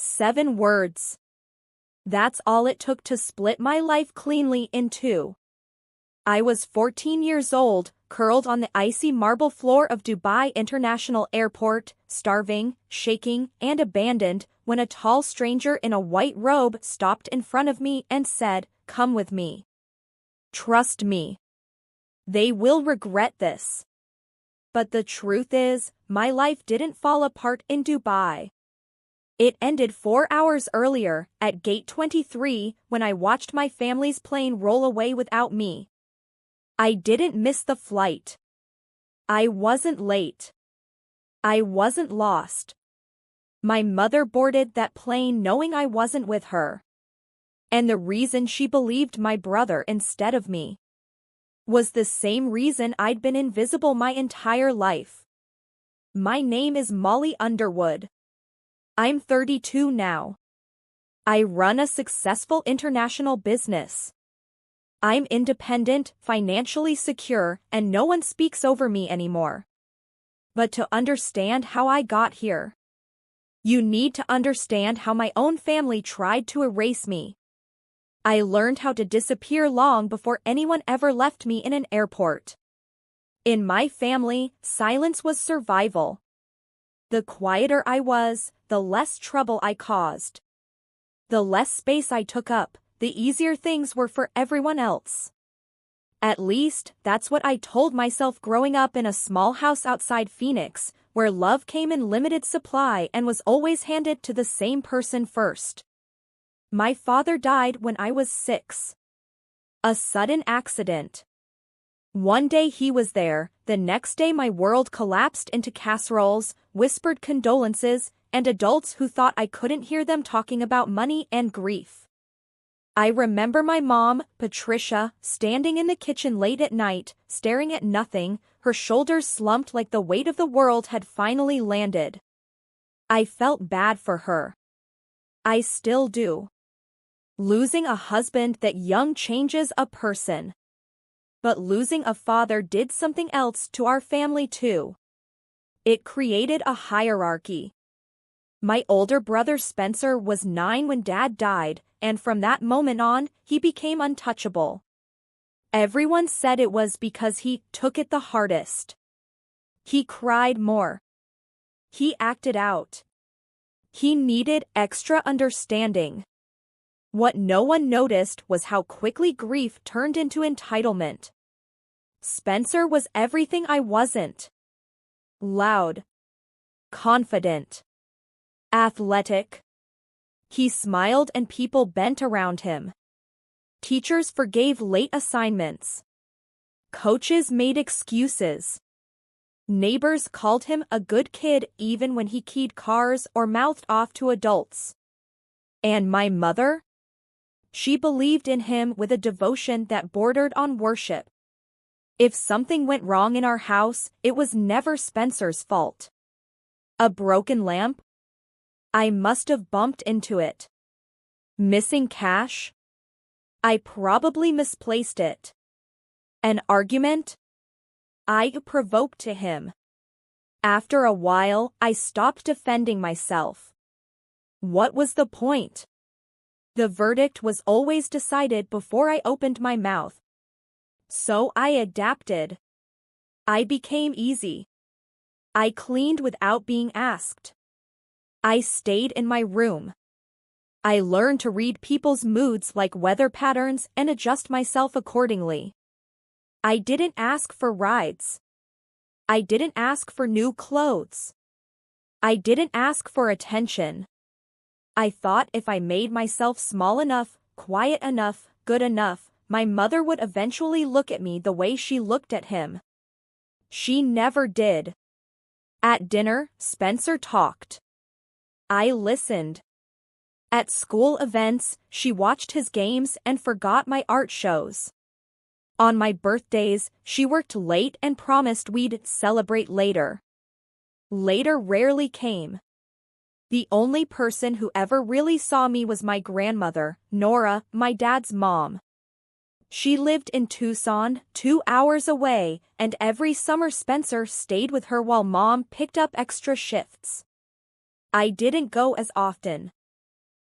7 words. That's all it took to split my life cleanly in two. I was 14 years old, curled on the icy marble floor of Dubai International Airport, starving, shaking, and abandoned, when a tall stranger in a white robe stopped in front of me and said, "Come with me. Trust me. They will regret this." But the truth is, my life didn't fall apart in Dubai. It ended 4 hours earlier, at Gate 23, when I watched my family's plane roll away without me. I didn't miss the flight. I wasn't late. I wasn't lost. My mother boarded that plane knowing I wasn't with her. And the reason she believed my brother instead of me was the same reason I'd been invisible my entire life. My name is Molly Underwood. I'm 32 now. I run a successful international business. I'm independent, financially secure, and no one speaks over me anymore. But to understand how I got here, you need to understand how my own family tried to erase me. I learned how to disappear long before anyone ever left me in an airport. In my family, silence was survival. The quieter I was, the less trouble I caused. The less space I took up, the easier things were for everyone else. At least, that's what I told myself growing up in a small house outside Phoenix, where love came in limited supply and was always handed to the same person first. My father died when I was 6. A sudden accident. One day he was there, the next day my world collapsed into casseroles, whispered condolences, and adults who thought I couldn't hear them talking about money and grief. I remember my mom, Patricia, standing in the kitchen late at night, staring at nothing, her shoulders slumped like the weight of the world had finally landed. I felt bad for her. I still do. Losing a husband that young changes a person. But losing a father did something else to our family too. It created a hierarchy. My older brother Spencer was 9 when Dad died, and from that moment on, he became untouchable. Everyone said it was because he took it the hardest. He cried more. He acted out. He needed extra understanding. What no one noticed was how quickly grief turned into entitlement. Spencer was everything I wasn't. Loud. Confident. Athletic. He smiled and people bent around him. Teachers forgave late assignments. Coaches made excuses. Neighbors called him a good kid even when he keyed cars or mouthed off to adults. And my mother? She believed in him with a devotion that bordered on worship. If something went wrong in our house, it was never Spencer's fault. A broken lamp? I must have bumped into it. Missing cash? I probably misplaced it. An argument? I provoked to him. After a while, I stopped defending myself. What was the point? The verdict was always decided before I opened my mouth. So I adapted. I became easy. I cleaned without being asked. I stayed in my room. I learned to read people's moods like weather patterns and adjust myself accordingly. I didn't ask for rides. I didn't ask for new clothes. I didn't ask for attention. I thought if I made myself small enough, quiet enough, good enough, my mother would eventually look at me the way she looked at him. She never did. At dinner, Spencer talked. I listened. At school events, she watched his games and forgot my art shows. On my birthdays, she worked late and promised we'd celebrate later. Later rarely came. The only person who ever really saw me was my grandmother, Nora, my dad's mom. She lived in Tucson, 2 hours away, and every summer Spencer stayed with her while Mom picked up extra shifts. I didn't go as often.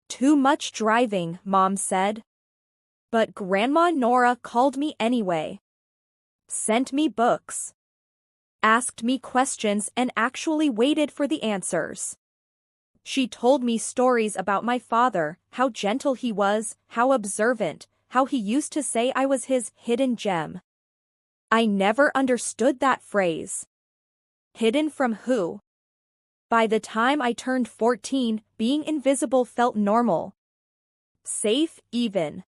Too much driving, Mom said. But Grandma Nora called me anyway. Sent me books. Asked me questions and actually waited for the answers. She told me stories about my father, how gentle he was, how observant, how he used to say I was his hidden gem. I never understood that phrase. Hidden from who? By the time I turned 14, being invisible felt normal. Safe, even.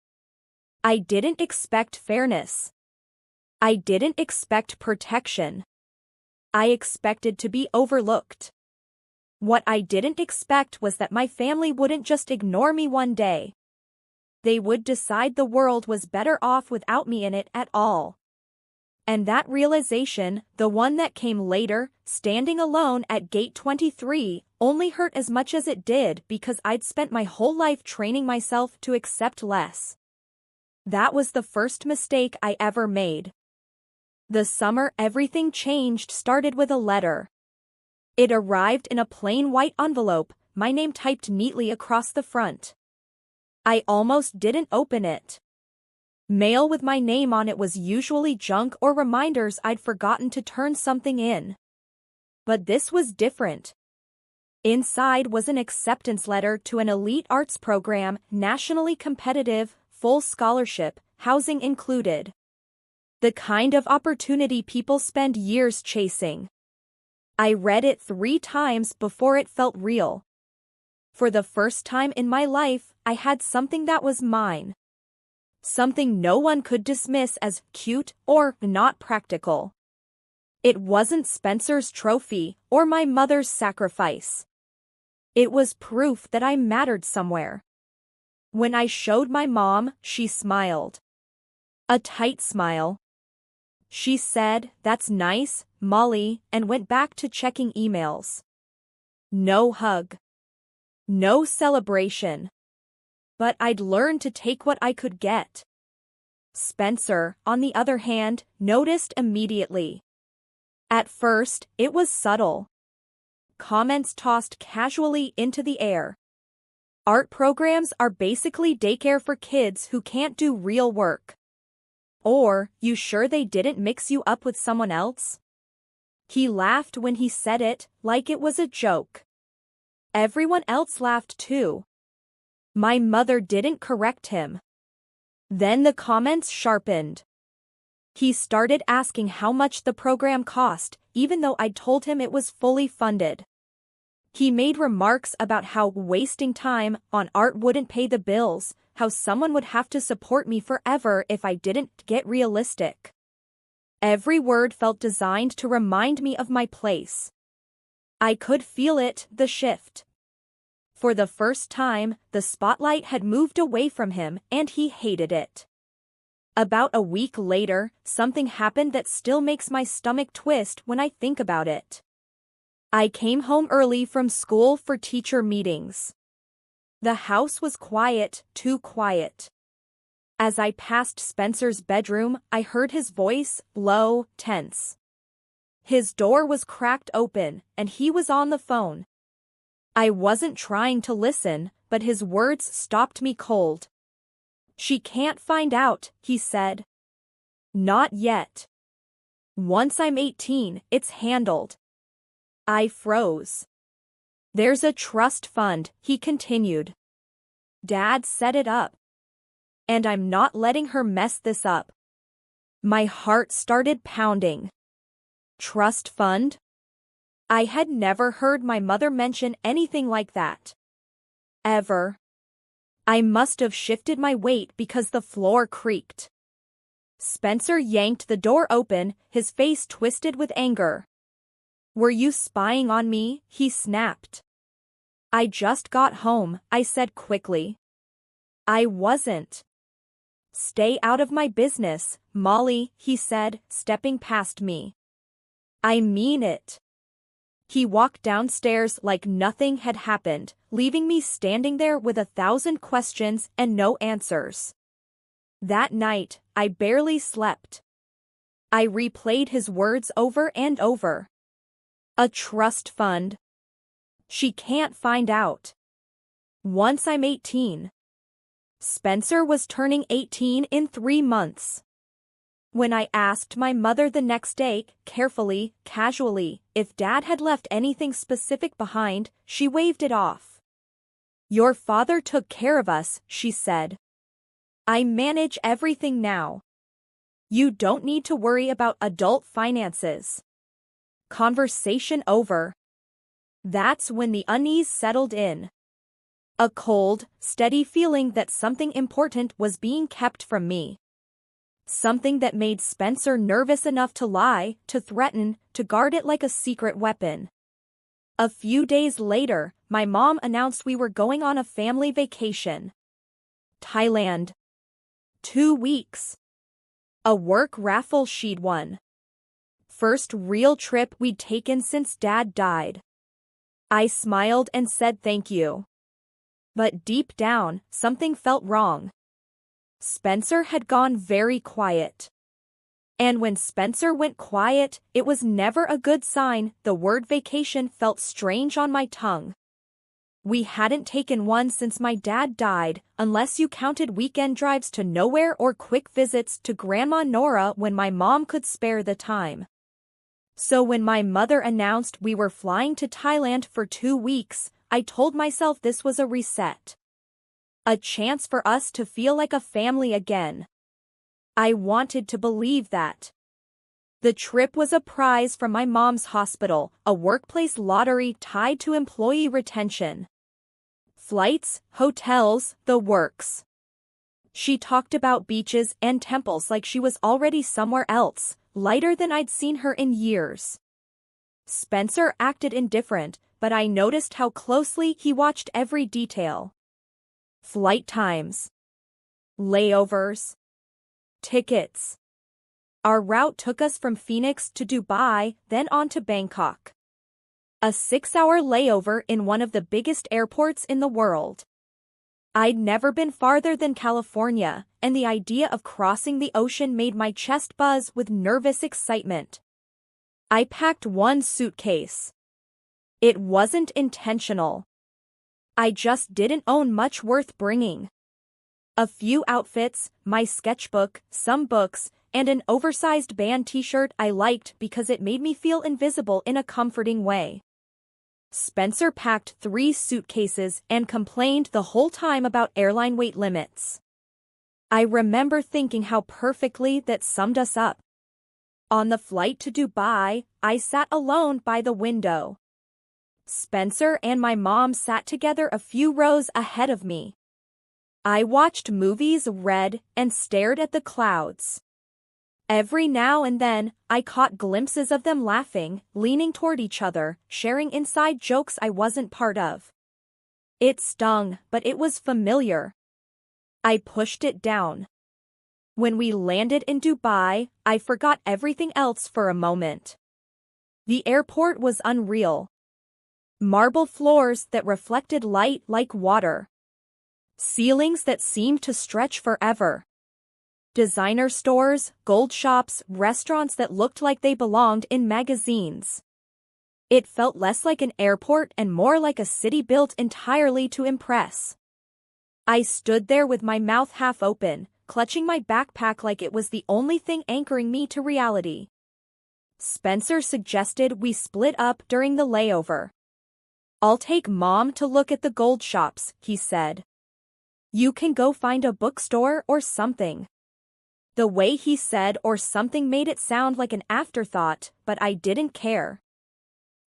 I didn't expect fairness. I didn't expect protection. I expected to be overlooked. What I didn't expect was that my family wouldn't just ignore me one day. They would decide the world was better off without me in it at all. And that realization, the one that came later, standing alone at gate 23, only hurt as much as it did because I'd spent my whole life training myself to accept less. That was the first mistake I ever made. The summer everything changed started with a letter. It arrived in a plain white envelope, my name typed neatly across the front. I almost didn't open it. Mail with my name on it was usually junk or reminders I'd forgotten to turn something in. But this was different. Inside was an acceptance letter to an elite arts program, nationally competitive, full scholarship, housing included. The kind of opportunity people spend years chasing. I read it 3 times before it felt real. For the first time in my life, I had something that was mine. Something no one could dismiss as cute or not practical. It wasn't Spencer's trophy or my mother's sacrifice. It was proof that I mattered somewhere. When I showed my mom, she smiled. A tight smile. She said, "That's nice, Molly," and went back to checking emails. No hug. No celebration. But I'd learned to take what I could get. Spencer, on the other hand, noticed immediately. At first, it was subtle. Comments tossed casually into the air. Art programs are basically daycare for kids who can't do real work. Or, you sure they didn't mix you up with someone else? He laughed when he said it, like it was a joke. Everyone else laughed too. My mother didn't correct him. Then the comments sharpened. He started asking how much the program cost, even though I'd told him it was fully funded. He made remarks about how wasting time on art wouldn't pay the bills, how someone would have to support me forever if I didn't get realistic. Every word felt designed to remind me of my place. I could feel it, the shift. For the first time, the spotlight had moved away from him and he hated it. About a week later, something happened that still makes my stomach twist when I think about it. I came home early from school for teacher meetings. The house was quiet, too quiet. As I passed Spencer's bedroom, I heard his voice, low, tense. His door was cracked open, and he was on the phone. I wasn't trying to listen, but his words stopped me cold. "She can't find out," he said. "Not yet. Once I'm 18, it's handled." I froze. "There's a trust fund," he continued. "Dad set it up. And I'm not letting her mess this up." My heart started pounding. Trust fund? I had never heard my mother mention anything like that. Ever. I must have shifted my weight because the floor creaked. Spencer yanked the door open, his face twisted with anger. "Were you spying on me?" he snapped. "I just got home," I said quickly. "I wasn't." "Stay out of my business, Molly," he said, stepping past me. "I mean it." He walked downstairs like nothing had happened, leaving me standing there with 1,000 questions and no answers. That night, I barely slept. I replayed his words over and over. A trust fund. She can't find out. Once I'm 18. Spencer was turning 18 in 3 months. When I asked my mother the next day, carefully, casually, if Dad had left anything specific behind, she waved it off. "Your father took care of us," she said. "I manage everything now. You don't need to worry about adult finances." Conversation over. That's when the unease settled in. A cold, steady feeling that something important was being kept from me. Something that made Spencer nervous enough to lie, to threaten, to guard it like a secret weapon. A few days later, my mom announced we were going on a family vacation. Thailand. 2 weeks. A work raffle she'd won. First real trip we'd taken since Dad died. I smiled and said thank you. But deep down, something felt wrong. Spencer had gone very quiet. And when Spencer went quiet, it was never a good sign. The word vacation felt strange on my tongue. We hadn't taken one since my dad died, unless you counted weekend drives to nowhere or quick visits to Grandma Nora when my mom could spare the time. So when my mother announced we were flying to Thailand for 2 weeks, I told myself this was a reset. A chance for us to feel like a family again. I wanted to believe that. The trip was a prize from my mom's hospital, a workplace lottery tied to employee retention. Flights, hotels, the works. She talked about beaches and temples like she was already somewhere else, lighter than I'd seen her in years. Spencer acted indifferent, but I noticed how closely he watched every detail. Flight times. Layovers. Tickets. Our route took us from Phoenix to Dubai, then on to Bangkok. A 6-hour layover in one of the biggest airports in the world. I'd never been farther than California, and the idea of crossing the ocean made my chest buzz with nervous excitement. I packed 1 suitcase. It wasn't intentional. I just didn't own much worth bringing. A few outfits, my sketchbook, some books, and an oversized band t-shirt I liked because it made me feel invisible in a comforting way. Spencer packed 3 suitcases and complained the whole time about airline weight limits. I remember thinking how perfectly that summed us up. On the flight to Dubai, I sat alone by the window. Spencer and my mom sat together a few rows ahead of me. I watched movies, read, and stared at the clouds. Every now and then, I caught glimpses of them laughing, leaning toward each other, sharing inside jokes I wasn't part of. It stung, but it was familiar. I pushed it down. When we landed in Dubai, I forgot everything else for a moment. The airport was unreal. Marble floors that reflected light like water. Ceilings that seemed to stretch forever. Designer stores, gold shops, restaurants that looked like they belonged in magazines. It felt less like an airport and more like a city built entirely to impress. I stood there with my mouth half open, clutching my backpack like it was the only thing anchoring me to reality. Spencer suggested we split up during the layover. "I'll take Mom to look at the gold shops," he said. "You can go find a bookstore or something." The way he said "or something" made it sound like an afterthought, but I didn't care.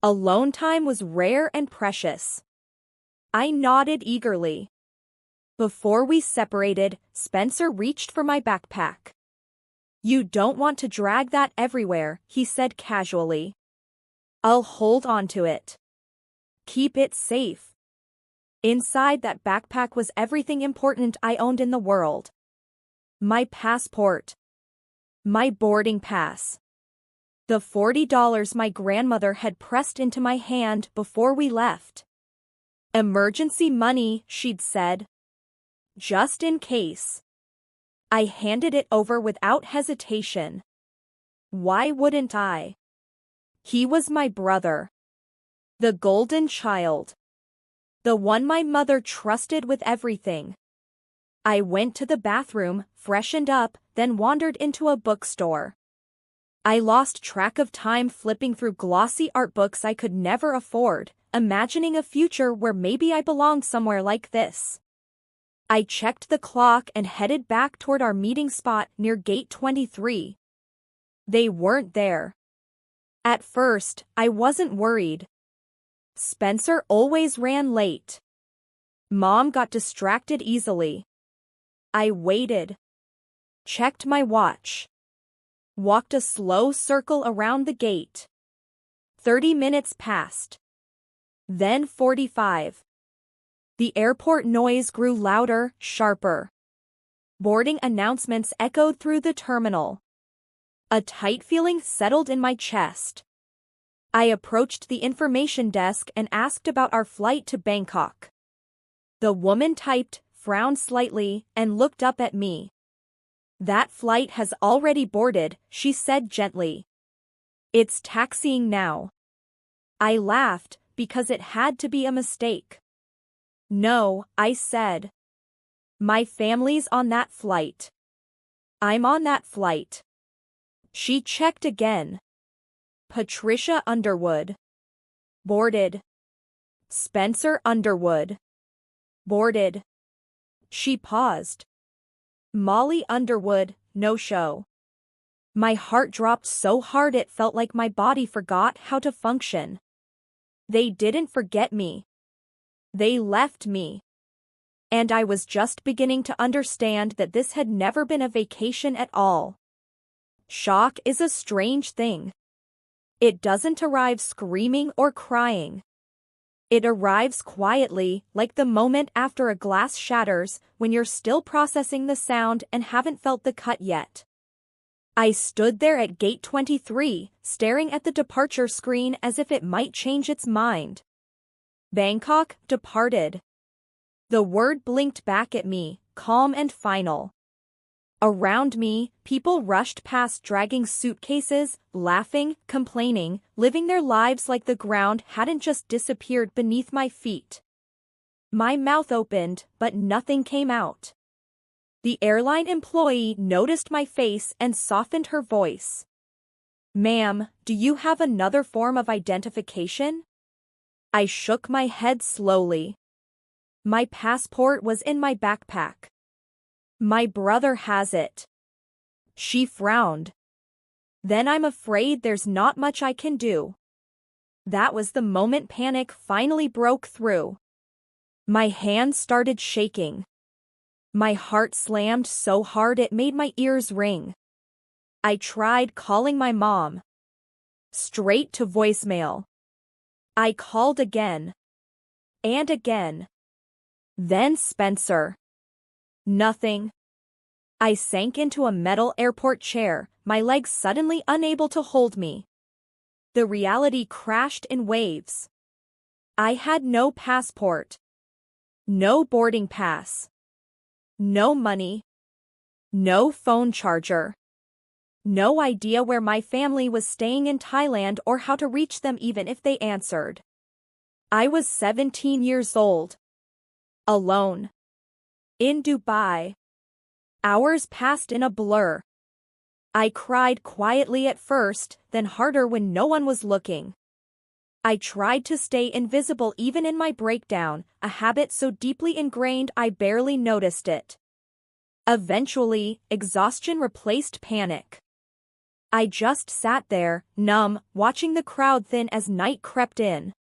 Alone time was rare and precious. I nodded eagerly. Before we separated, Spencer reached for my backpack. "You don't want to drag that everywhere," he said casually. "I'll hold on to it. Keep it safe." Inside that backpack was everything important I owned in the world. My passport. My boarding pass. The $40 my grandmother had pressed into my hand before we left. "Emergency money," she'd said. "Just in case." I handed it over without hesitation. Why wouldn't I? He was my brother. The golden child. The one my mother trusted with everything. I went to the bathroom, freshened up, then wandered into a bookstore. I lost track of time flipping through glossy art books I could never afford, imagining a future where maybe I belonged somewhere like this. I checked the clock and headed back toward our meeting spot near Gate 23. They weren't there. At first, I wasn't worried. Spencer always ran late. Mom got distracted easily. I waited. Checked my watch. Walked a slow circle around the gate. 30 minutes passed. Then 45. The airport noise grew louder, sharper. Boarding announcements echoed through the terminal. A tight feeling settled in my chest. I approached the information desk and asked about our flight to Bangkok. The woman typed, frowned slightly, and looked up at me. "That flight has already boarded," she said gently. "It's taxiing now." I laughed, because it had to be a mistake. "No," I said. "My family's on that flight. I'm on that flight." She checked again. Patricia Underwood. Boarded. Spencer Underwood. Boarded. She paused. Molly Underwood, no show. My heart dropped so hard it felt like my body forgot how to function. They didn't forget me. They left me. And I was just beginning to understand that this had never been a vacation at all. Shock is a strange thing. It doesn't arrive screaming or crying. It arrives quietly, like the moment after a glass shatters, when you're still processing the sound and haven't felt the cut yet. I stood there at Gate 23, staring at the departure screen as if it might change its mind. Bangkok, departed. The word blinked back at me, calm and final. Around me, people rushed past dragging suitcases, laughing, complaining, living their lives like the ground hadn't just disappeared beneath my feet. My mouth opened, but nothing came out. The airline employee noticed my face and softened her voice. "Ma'am, do you have another form of identification?" I shook my head slowly. My passport was in my backpack. "My brother has it." She frowned. "Then I'm afraid there's not much I can do." That was the moment panic finally broke through. My hands started shaking. My heart slammed so hard it made my ears ring. I tried calling my mom. Straight to voicemail. I called again. And again. Then Spencer. Nothing. I sank into a metal airport chair, my legs suddenly unable to hold me. The reality crashed in waves. I had no passport. No boarding pass. No money. No phone charger. No idea where my family was staying in Thailand or how to reach them even if they answered. I was 17 years old. Alone. In Dubai. Hours passed in a blur. I cried quietly at first, then harder when no one was looking. I tried to stay invisible even in my breakdown, a habit so deeply ingrained I barely noticed it. Eventually, exhaustion replaced panic. I just sat there, numb, watching the crowd thin as night crept in.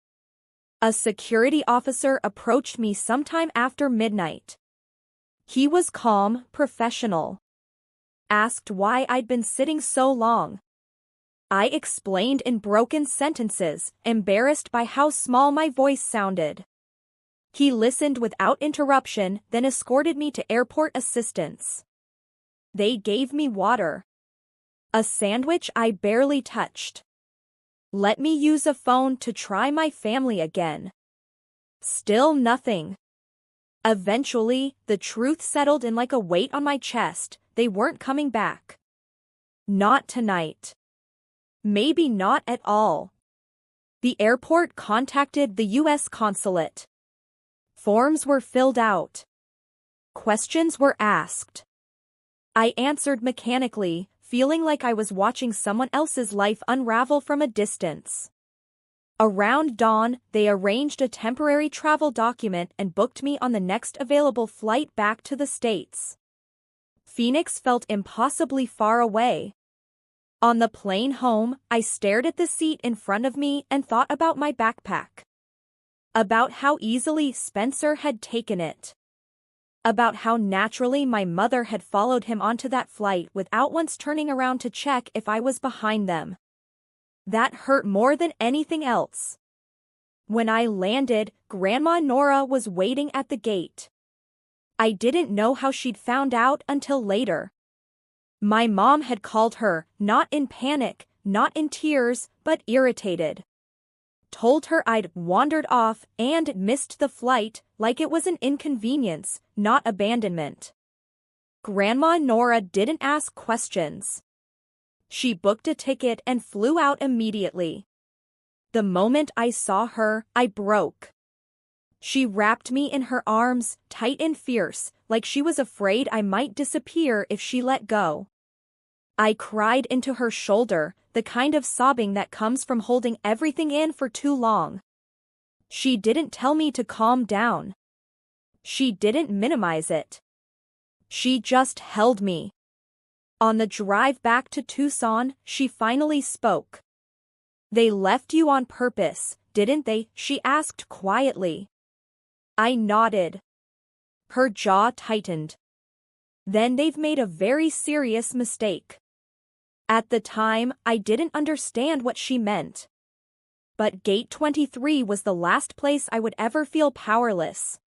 A security officer approached me sometime after midnight. He was calm, professional. Asked why I'd been sitting so long. I explained in broken sentences, embarrassed by how small my voice sounded. He listened without interruption, then escorted me to airport assistants. They gave me water. A sandwich I barely touched. Let me use a phone to try my family again. Still nothing. Eventually, the truth settled in like a weight on my chest. They weren't coming back. Not tonight. Maybe not at all. The airport contacted the U.S. consulate. Forms were filled out. Questions were asked. I answered mechanically, feeling like I was watching someone else's life unravel from a distance. Around dawn, they arranged a temporary travel document and booked me on the next available flight back to the States. Phoenix felt impossibly far away. On the plane home, I stared at the seat in front of me and thought about my backpack. About how easily Spencer had taken it. About how naturally my mother had followed him onto that flight without once turning around to check if I was behind them. That hurt more than anything else. When I landed, Grandma Nora was waiting at the gate. I didn't know how she'd found out until later. My mom had called her, not in panic, not in tears, but irritated. Told her I'd wandered off and missed the flight, like it was an inconvenience, not abandonment. Grandma Nora didn't ask questions. She booked a ticket and flew out immediately. The moment I saw her, I broke. She wrapped me in her arms, tight and fierce, like she was afraid I might disappear if she let go. I cried into her shoulder, the kind of sobbing that comes from holding everything in for too long. She didn't tell me to calm down. She didn't minimize it. She just held me. On the drive back to Tucson, she finally spoke. "They left you on purpose, didn't they?" she asked quietly. I nodded. Her jaw tightened. "Then they've made a very serious mistake." At the time, I didn't understand what she meant. But Gate 23 was the last place I would ever feel powerless.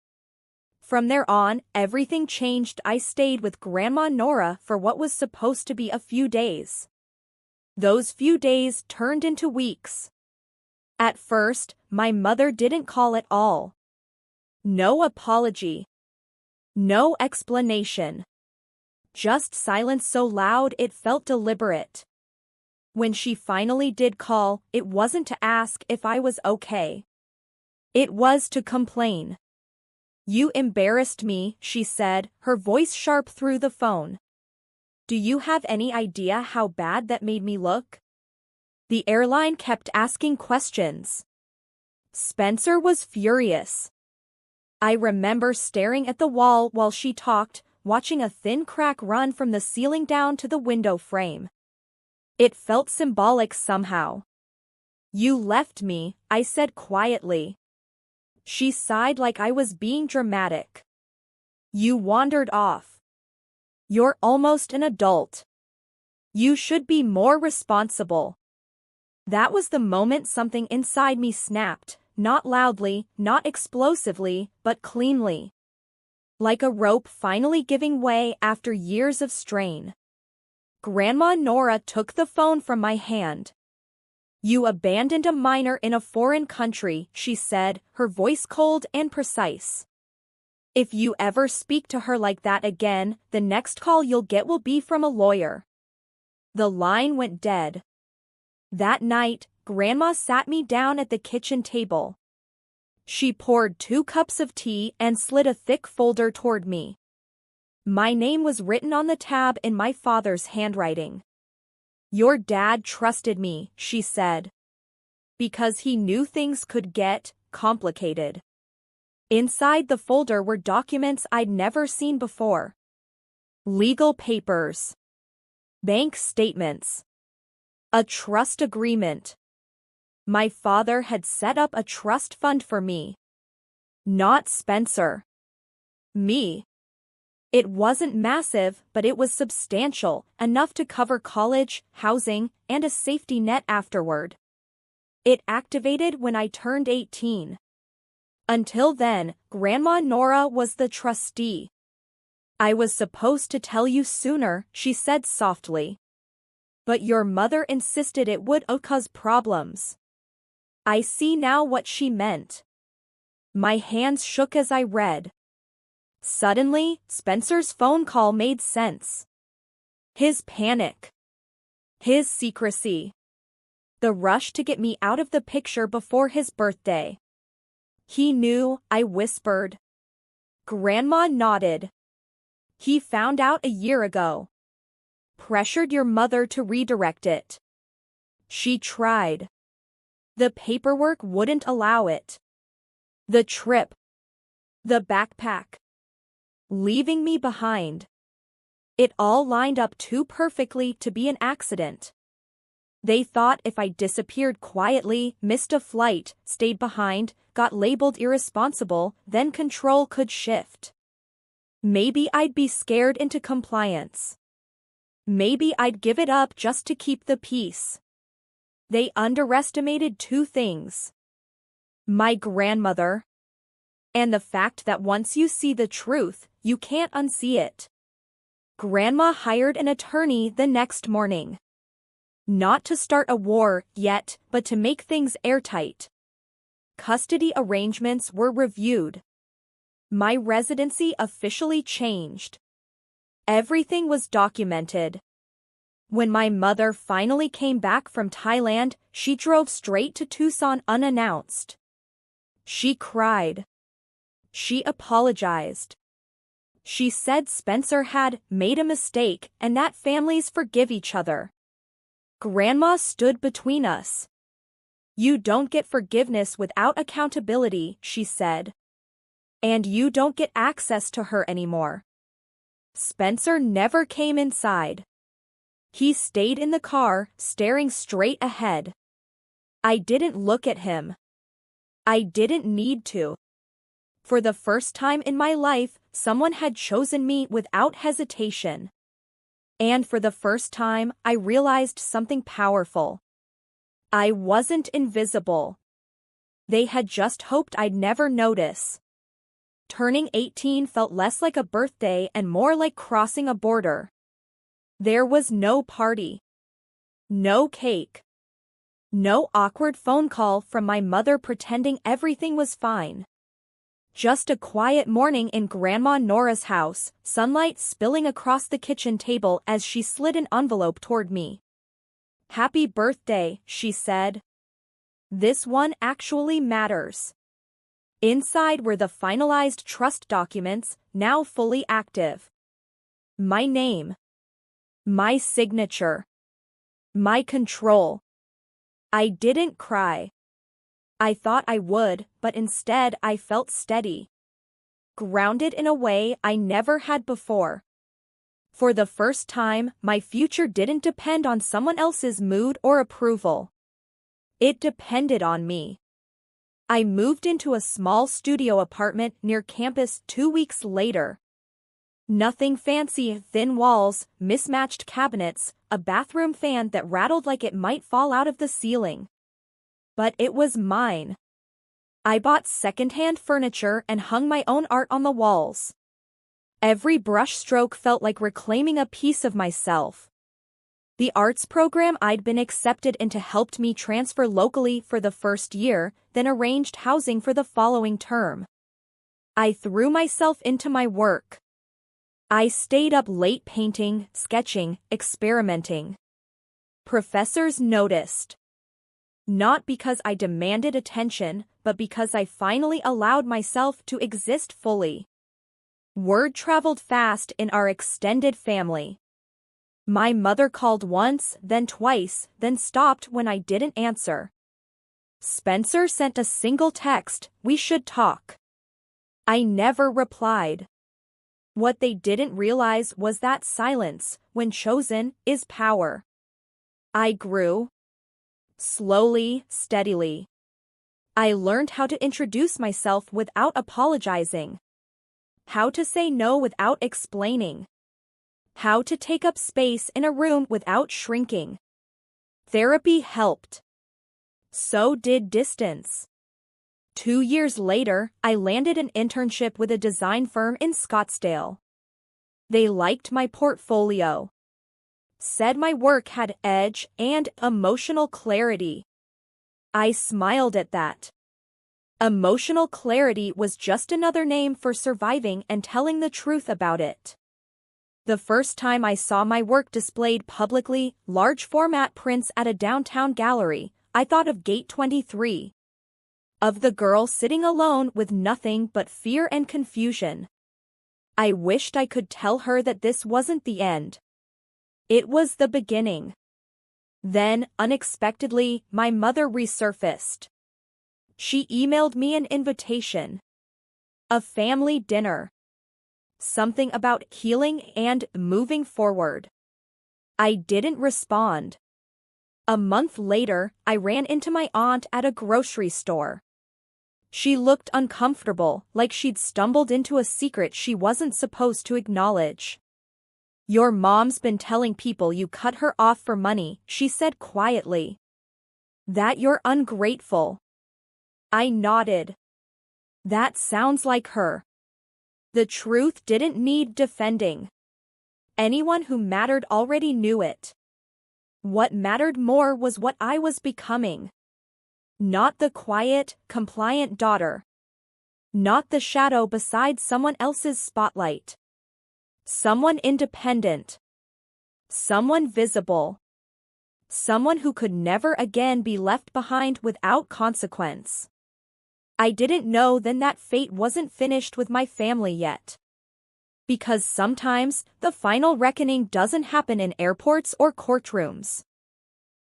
From there on, everything changed. I stayed with Grandma Nora for what was supposed to be a few days. Those few days turned into weeks. At first, my mother didn't call at all. No apology. No explanation. Just silence so loud it felt deliberate. When she finally did call, it wasn't to ask if I was okay. It was to complain. "You embarrassed me," she said, her voice sharp through the phone. "Do you have any idea how bad that made me look?" The airline kept asking questions. Spencer was furious. I remember staring at the wall while she talked, watching a thin crack run from the ceiling down to the window frame. It felt symbolic somehow. "You left me," I said quietly. She sighed like I was being dramatic. "You wandered off. You're almost an adult. You should be more responsible." That was the moment something inside me snapped, not loudly, not explosively, but cleanly. Like a rope finally giving way after years of strain. Grandma Nora took the phone from my hand. "You abandoned a minor in a foreign country," she said, her voice cold and precise. "If you ever speak to her like that again, the next call you'll get will be from a lawyer." The line went dead. That night, Grandma sat me down at the kitchen table. She poured 2 cups of tea and slid a thick folder toward me. My name was written on the tab in my father's handwriting. "Your dad trusted me," she said. "Because he knew things could get complicated." Inside the folder were documents I'd never seen before. Legal papers. Bank statements. A trust agreement. My father had set up a trust fund for me. Not Spencer. Me. It wasn't massive, but it was substantial, enough to cover college, housing, and a safety net afterward. It activated when I turned 18. Until then, Grandma Nora was the trustee. "I was supposed to tell you sooner," she said softly. "But your mother insisted it would cause problems." I see now what she meant. My hands shook as I read. Suddenly, Spencer's phone call made sense. His panic. His secrecy. The rush to get me out of the picture before his birthday. He knew, I whispered. Grandma nodded. He found out a year ago. Pressured your mother to redirect it. She tried. The paperwork wouldn't allow it. The trip. The backpack. Leaving me behind. It all lined up too perfectly to be an accident. They thought if I disappeared quietly, missed a flight, stayed behind, got labeled irresponsible, then control could shift. Maybe I'd be scared into compliance. Maybe I'd give it up just to keep the peace. They underestimated two things. My grandmother. And the fact that once you see the truth, you can't unsee it. Grandma hired an attorney the next morning. Not to start a war yet, but to make things airtight. Custody arrangements were reviewed. My residency officially changed. Everything was documented. When my mother finally came back from Thailand, she drove straight to Tucson unannounced. She cried. She apologized. She said Spencer had made a mistake and that families forgive each other. Grandma stood between us. You don't get forgiveness without accountability, she said. And you don't get access to her anymore. Spencer never came inside. He stayed in the car, staring straight ahead. I didn't look at him. I didn't need to. For the first time in my life, someone had chosen me without hesitation. And for the first time, I realized something powerful. I wasn't invisible. They had just hoped I'd never notice. Turning 18 felt less like a birthday and more like crossing a border. There was no party. No cake. No awkward phone call from my mother pretending everything was fine. Just a quiet morning in Grandma Nora's house, sunlight spilling across the kitchen table as she slid an envelope toward me. Happy birthday, she said. This one actually matters. Inside were the finalized trust documents, now fully active. My name. My signature. My control. I didn't cry. I thought I would, but instead I felt steady. Grounded in a way I never had before. For the first time, my future didn't depend on someone else's mood or approval. It depended on me. I moved into a small studio apartment near campus 2 weeks later. Nothing fancy, thin walls, mismatched cabinets, a bathroom fan that rattled like it might fall out of the ceiling. But it was mine. I bought secondhand furniture and hung my own art on the walls. Every brushstroke felt like reclaiming a piece of myself. The arts program I'd been accepted into helped me transfer locally for the first year, then arranged housing for the following term. I threw myself into my work. I stayed up late painting, sketching, experimenting. Professors noticed. Not because I demanded attention, but because I finally allowed myself to exist fully. Word traveled fast in our extended family. My mother called once, then twice, then stopped when I didn't answer. Spencer sent a single text, "We should talk." I never replied. What they didn't realize was that silence, when chosen, is power. I grew. Slowly, steadily. I learned how to introduce myself without apologizing. How to say no without explaining. How to take up space in a room without shrinking. Therapy helped. So did distance. 2 years later, I landed an internship with a design firm in Scottsdale. They liked my portfolio. Said my work had edge and emotional clarity. I smiled at that. Emotional clarity was just another name for surviving and telling the truth about it. The first time I saw my work displayed publicly, large format prints at a downtown gallery, I thought of Gate 23. Of the girl sitting alone with nothing but fear and confusion. I wished I could tell her that this wasn't the end. It was the beginning. Then, unexpectedly, my mother resurfaced. She emailed me an invitation. A family dinner. Something about healing and moving forward. I didn't respond. A month later, I ran into my aunt at a grocery store. She looked uncomfortable, like she'd stumbled into a secret she wasn't supposed to acknowledge. "Your mom's been telling people you cut her off for money," she said quietly. "That you're ungrateful." I nodded. That sounds like her. The truth didn't need defending. Anyone who mattered already knew it. What mattered more was what I was becoming. Not the quiet, compliant daughter. Not the shadow beside someone else's spotlight. Someone independent. Someone visible. Someone who could never again be left behind without consequence. I didn't know then that fate wasn't finished with my family yet. Because sometimes, the final reckoning doesn't happen in airports or courtrooms.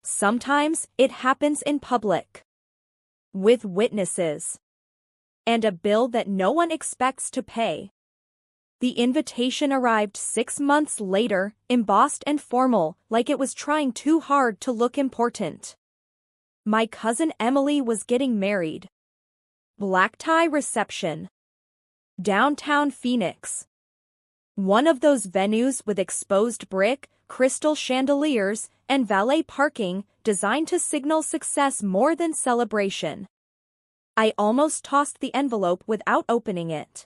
Sometimes, it happens in public. With witnesses. And a bill that no one expects to pay. The invitation arrived 6 months later, embossed and formal, like it was trying too hard to look important. My cousin Emily was getting married. Black tie reception. Downtown Phoenix. One of those venues with exposed brick, crystal chandeliers, and valet parking, designed to signal success more than celebration. I almost tossed the envelope without opening it.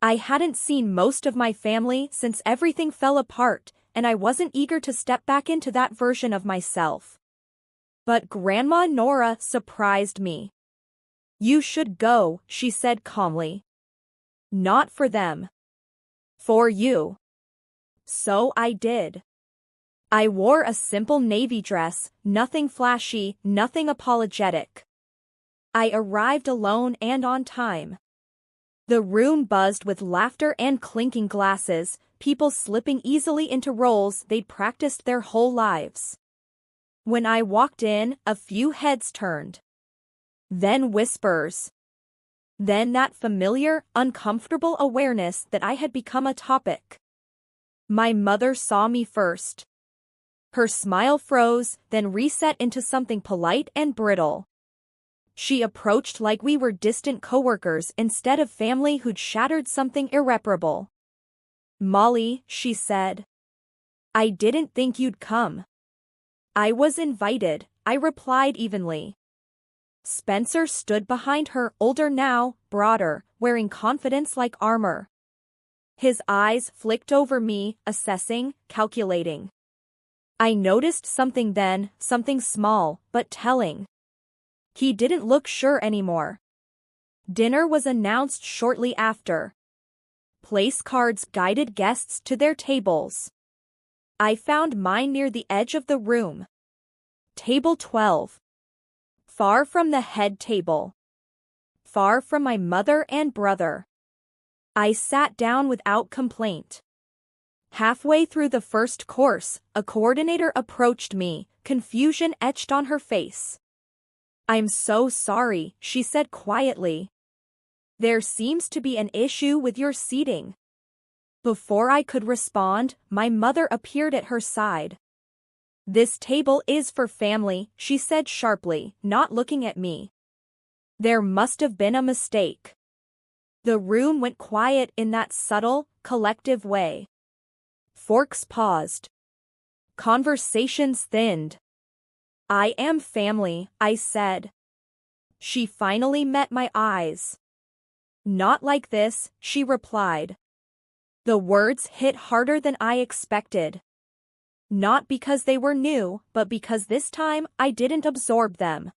I hadn't seen most of my family since everything fell apart, and I wasn't eager to step back into that version of myself. But Grandma Nora surprised me. "You should go," she said calmly. "Not for them. For you." So I did. I wore a simple navy dress, nothing flashy, nothing apologetic. I arrived alone and on time. The room buzzed with laughter and clinking glasses, people slipping easily into roles they'd practiced their whole lives. When I walked in, a few heads turned. Then whispers. Then that familiar, uncomfortable awareness that I had become a topic. My mother saw me first. Her smile froze, then reset into something polite and brittle. She approached like we were distant coworkers instead of family who'd shattered something irreparable. "Molly," she said. "I didn't think you'd come." "I was invited," I replied evenly. Spencer stood behind her, older now, broader, wearing confidence like armor. His eyes flicked over me, assessing, calculating. I noticed something then, something small, but telling. He didn't look sure anymore. Dinner was announced shortly after. Place cards guided guests to their tables. I found mine near the edge of the room. Table 12. Far from the head table. Far from my mother and brother. I sat down without complaint. Halfway through the first course, a coordinator approached me, confusion etched on her face. "I'm so sorry," she said quietly. "There seems to be an issue with your seating." Before I could respond, my mother appeared at her side. "This table is for family," she said sharply, not looking at me. There must have been a mistake. The room went quiet in that subtle, collective way. Forks paused. Conversations thinned. "I am family," I said. She finally met my eyes. "Not like this," she replied. The words hit harder than I expected. Not because they were new, but because this time I didn't absorb them.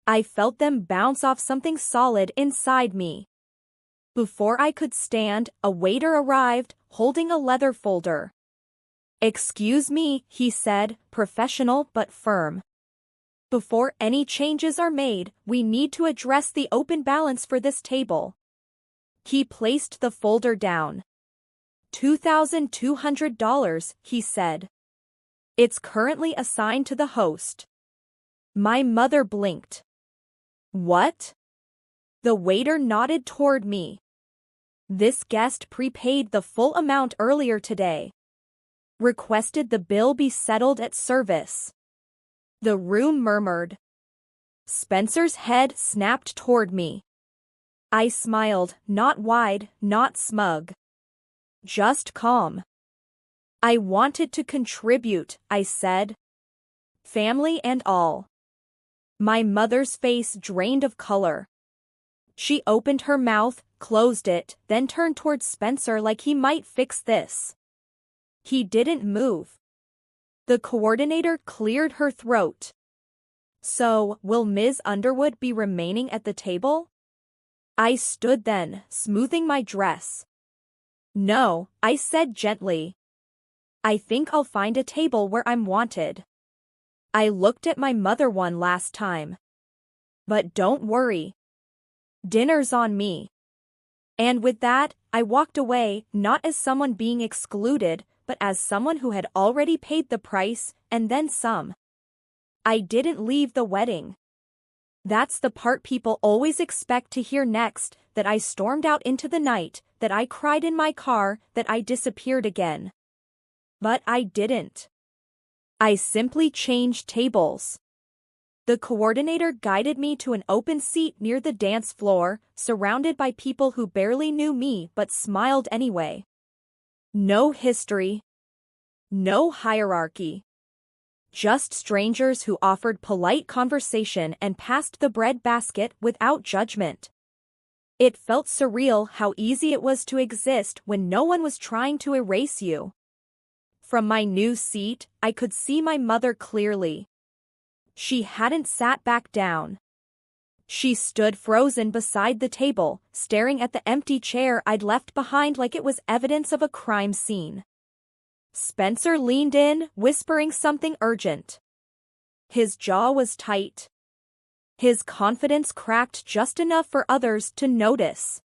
I felt them bounce off something solid inside me. Before I could stand, a waiter arrived, holding a leather folder. "Excuse me," he said, professional but firm. "Before any changes are made, we need to address the open balance for this table." He placed the folder down. $2,200, he said. It's currently assigned to the host. My mother blinked. What? The waiter nodded toward me. This guest prepaid the full amount earlier today. Requested the bill be settled at service. The room murmured. Spencer's head snapped toward me. I smiled, not wide, not smug. Just calm. I wanted to contribute, I said. Family and all. My mother's face drained of color. She opened her mouth, closed it, then turned towards Spencer like he might fix this. He didn't move. The coordinator cleared her throat. So, will Ms. Underwood be remaining at the table? I stood then, smoothing my dress. No, I said gently. I think I'll find a table where I'm wanted. I looked at my mother one last time. But don't worry. Dinner's on me. And with that, I walked away, not as someone being excluded, but as someone who had already paid the price, and then some. I didn't leave the wedding. That's the part people always expect to hear next, that I stormed out into the night, that I cried in my car, that I disappeared again. But I didn't. I simply changed tables. The coordinator guided me to an open seat near the dance floor, surrounded by people who barely knew me but smiled anyway. No history. No hierarchy. Just strangers who offered polite conversation and passed the bread basket without judgment. It felt surreal how easy it was to exist when no one was trying to erase you. From my new seat, I could see my mother clearly. She hadn't sat back down. She stood frozen beside the table, staring at the empty chair I'd left behind like it was evidence of a crime scene. Spencer leaned in, whispering something urgent. His jaw was tight. His confidence cracked just enough for others to notice.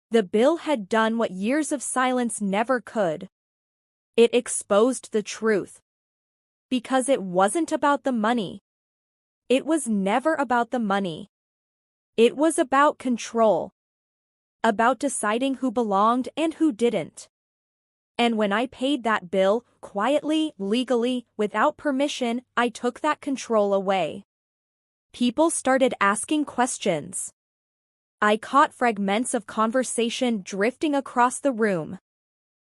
The bill had done what years of silence never could. It exposed the truth. Because it wasn't about the money. It was never about the money. It was about control. About deciding who belonged and who didn't. And when I paid that bill, quietly, legally, without permission, I took that control away. People started asking questions. I caught fragments of conversation drifting across the room.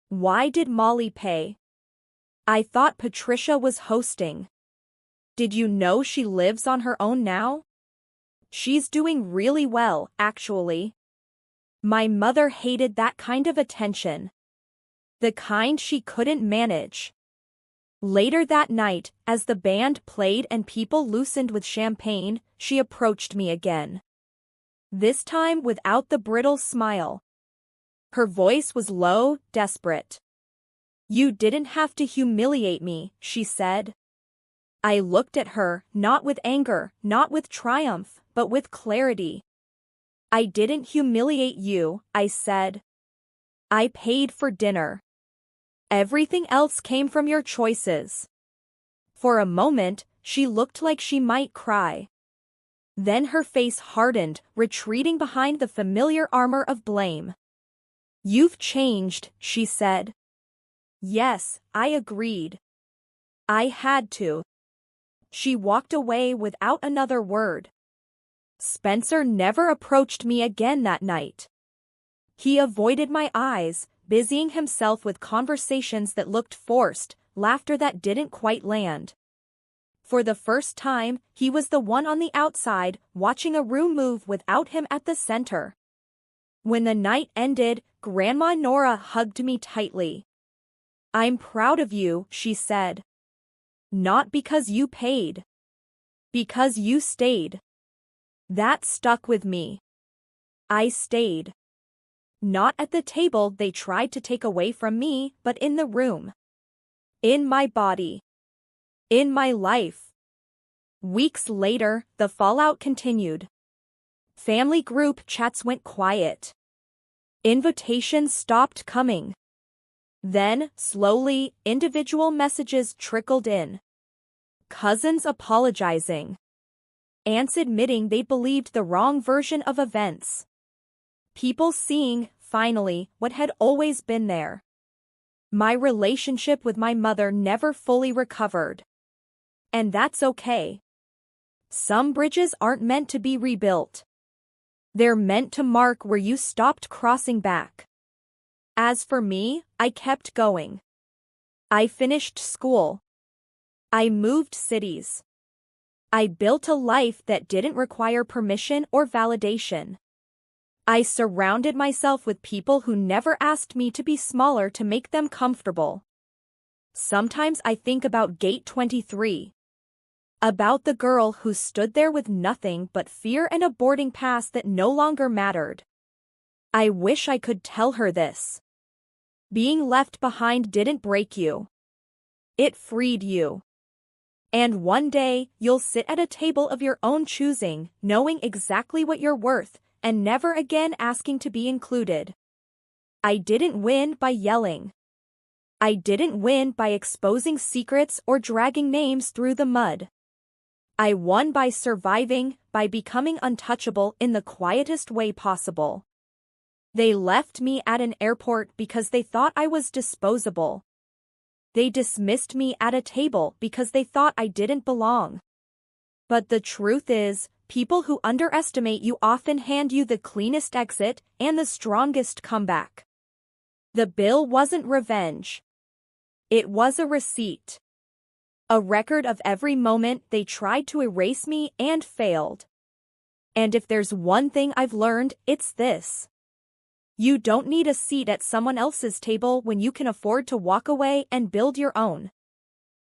Why did Molly pay? I thought Patricia was hosting. Did you know she lives on her own now? She's doing really well, actually. My mother hated that kind of attention. The kind she couldn't manage. Later that night, as the band played and people loosened with champagne, she approached me again. This time without the brittle smile. Her voice was low, desperate. You didn't have to humiliate me, she said. I looked at her, not with anger, not with triumph, but with clarity. I didn't humiliate you, I said. I paid for dinner. Everything else came from your choices. For a moment, she looked like she might cry. Then her face hardened, retreating behind the familiar armor of blame. You've changed, she said. Yes, I agreed. I had to. She walked away without another word. Spencer never approached me again that night. He avoided my eyes, busying himself with conversations that looked forced, laughter that didn't quite land. For the first time, he was the one on the outside, watching a room move without him at the center. When the night ended, Grandma Nora hugged me tightly. I'm proud of you, she said. Not because you paid. Because you stayed. That stuck with me. I stayed. Not at the table they tried to take away from me, but in the room. In my body. In my life. Weeks later, the fallout continued. Family group chats went quiet. Invitations stopped coming. Then, slowly, individual messages trickled in. Cousins apologizing. Aunts admitting they believed the wrong version of events. People seeing, finally, what had always been there. My relationship with my mother never fully recovered. And that's okay. Some bridges aren't meant to be rebuilt. They're meant to mark where you stopped crossing back. As for me, I kept going. I finished school. I moved cities. I built a life that didn't require permission or validation. I surrounded myself with people who never asked me to be smaller to make them comfortable. Sometimes I think about Gate 23. About the girl who stood there with nothing but fear and a boarding pass that no longer mattered. I wish I could tell her this. Being left behind didn't break you. It freed you. And one day, you'll sit at a table of your own choosing, knowing exactly what you're worth, and never again asking to be included. I didn't win by yelling. I didn't win by exposing secrets or dragging names through the mud. I won by surviving, by becoming untouchable in the quietest way possible. They left me at an airport because they thought I was disposable. They dismissed me at a table because they thought I didn't belong. But the truth is, people who underestimate you often hand you the cleanest exit and the strongest comeback. The bill wasn't revenge. It was a receipt. A record of every moment they tried to erase me and failed. And if there's one thing I've learned, it's this. You don't need a seat at someone else's table when you can afford to walk away and build your own.